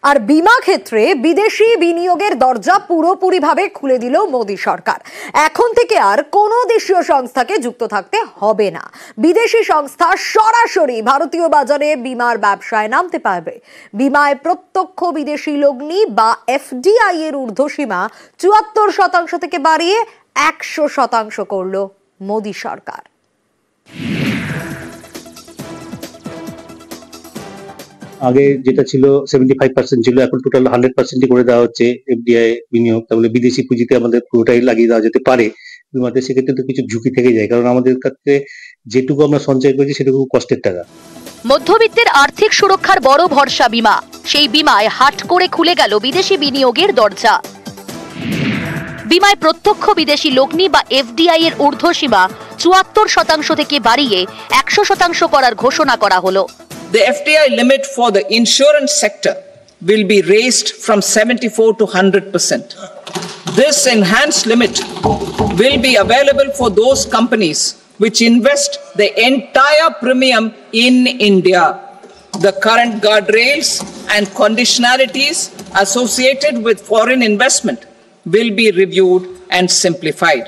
আর বিমা ক্ষেত্রে বিদেশি বিনিয়োগের দরজা পুরোপুরিভাবে খুলে দিল মোদী সরকার। এখন থেকে আর কোনো দেশীয় সংস্থাকে যুক্ত থাকতে হবে না। বিদেশি সংস্থা সরাসরি ভারতীয় বাজারে বিমার ব্যবসায় নামতে পারবে। বিমায় প্রত্যক্ষ বিদেশি লগ্নি বা এফডিআই এর ঊর্ধ্বসীমা ৭৪% থেকে বাড়িয়ে ১০০% করল মোদী সরকার। আগে যেটা ছিল 75% ছিল, এখন টোটাল 100% করে দেওয়া হচ্ছে এফডিআই বিনিয়োগ। তাহলে বিদেশি পুঁজিতে আমাদের পুরোটাই লাগিয়ে দেওয়া যেতে পারে বিমাতে। সেক্ষেত্রে তো কিছু ঝুঁকি থেকে যায়, কারণ আমাদের কাছে যেটুকু আমরা সঞ্চয় করেছি সেটুকু কষ্টের টাকা। মধ্যবিত্তের আর্থিক সুরক্ষার বড় ভরসা বিমা। সেই বিমায় হাট করে খুলে গেল বিদেশি বিনিয়োগের দরজা। বিমায় প্রত্যক্ষ বিদেশি লগ্নি বা এফডিআই এর ঊর্ধ্বসীমা ৭৪% থেকে বাড়িয়ে ১০০% করার ঘোষণা করা হলো। The FDI limit for the insurance sector will be raised from 74 to 100%. This enhanced limit will be available for those companies which invest the entire premium in India. The current guardrails and conditionalities associated with foreign investment will be reviewed and simplified.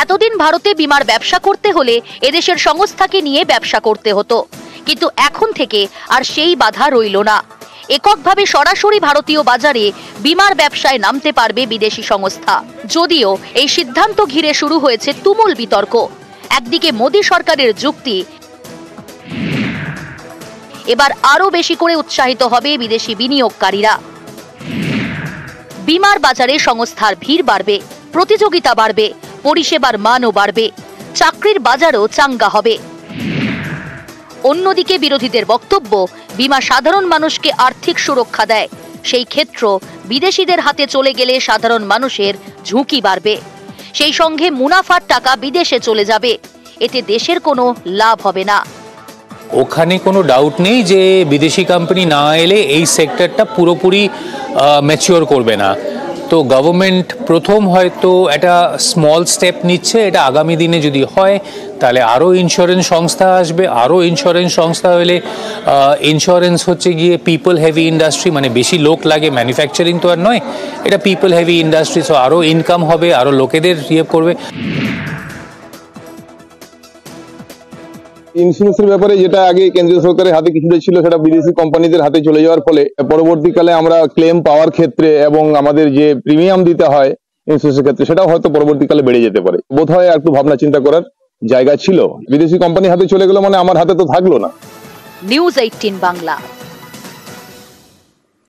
এতদিন ভারতে বিমার ব্যবসা করতে হলে এদেশের সংস্থাকে নিয়ে ব্যবসা করতে হতো, কিন্তু এখন থেকে আর সেই বাধা রইল না। এককভাবে সরাসরি ভারতীয় বাজারে বিমার ব্যবসায় নামতে পারবে বিদেশি সংস্থা। যদিও এই সিদ্ধান্ত ঘিরে শুরু হয়েছে তুমুল বিতর্ক। একদিকে মোদী সরকারের যুক্তি, এবার আরো বেশি করে উৎসাহিত হবে বিদেশি বিনিয়োগকারীরা। বিমার বাজারে সংস্থার ভিড় বাড়বে, প্রতিযোগিতা বাড়বে, পরিষেবার মানও বাড়বে, চাকরির বাজারও চাঙ্গা হবে। অন্যদিকে বিরোধীদের বক্তব্য, বিমা সাধারণ মানুষকে আর্থিক সুরক্ষা দেয়। সেই ক্ষেত্র বিদেশিদের হাতে চলে গেলে সাধারণ মানুষের ঝুঁকি বাড়বে। সেই সঙ্গে মুনাফার টাকা বিদেশে চলে যাবে। এতে দেশের কোনো লাভ হবে না। ওখানে কোনো ডাউট নেই যে বিদেশি কোম্পানি না এলে এই সেক্টরটা পুরোপুরি ম্যাচিওর করবে না। তো গভর্নমেন্ট প্রথম হয়তো একটা স্মল স্টেপ নিচ্ছে। এটা আগামী দিনে যদি হয় তাহলে আরও ইন্স্যুরেন্স সংস্থা আসবে। আরও ইন্স্যুরেন্স সংস্থা হলে ইন্স্যুরেন্স হচ্ছে গিয়ে পিপল হেভি ইন্ডাস্ট্রি, মানে বেশি লোক লাগে, ম্যানুফ্যাকচারিং তো আর নয়, এটা পিপল হেভি ইন্ডাস্ট্রি। সো আরও ইনকাম হবে, আরও লোকেদের করবে। ইন্স্যুরেন্সের ব্যাপারে যেটা আগে কেন্দ্রীয় সরকারের হাতে কিছুটা ছিল, সেটা বিদেশি কোম্পানিদের হাতে চলে যাওয়ার ফলে পরবর্তীকালে আমরা ক্লেম পাওয়ার ক্ষেত্রে এবং আমাদের যে প্রিমিয়াম দিতে হয় ইন্স্যুরেন্সের ক্ষেত্রে, সেটাও হয়তো পরবর্তীকালে বেড়ে যেতে পারে। বোধহয় একটু ভাবনা চিন্তা করার জায়গা ছিল। বিদেশি কোম্পানি হাতে চলে গেল মানে আমার হাতে তো থাকলো না। নিউজ 18 বাংলা।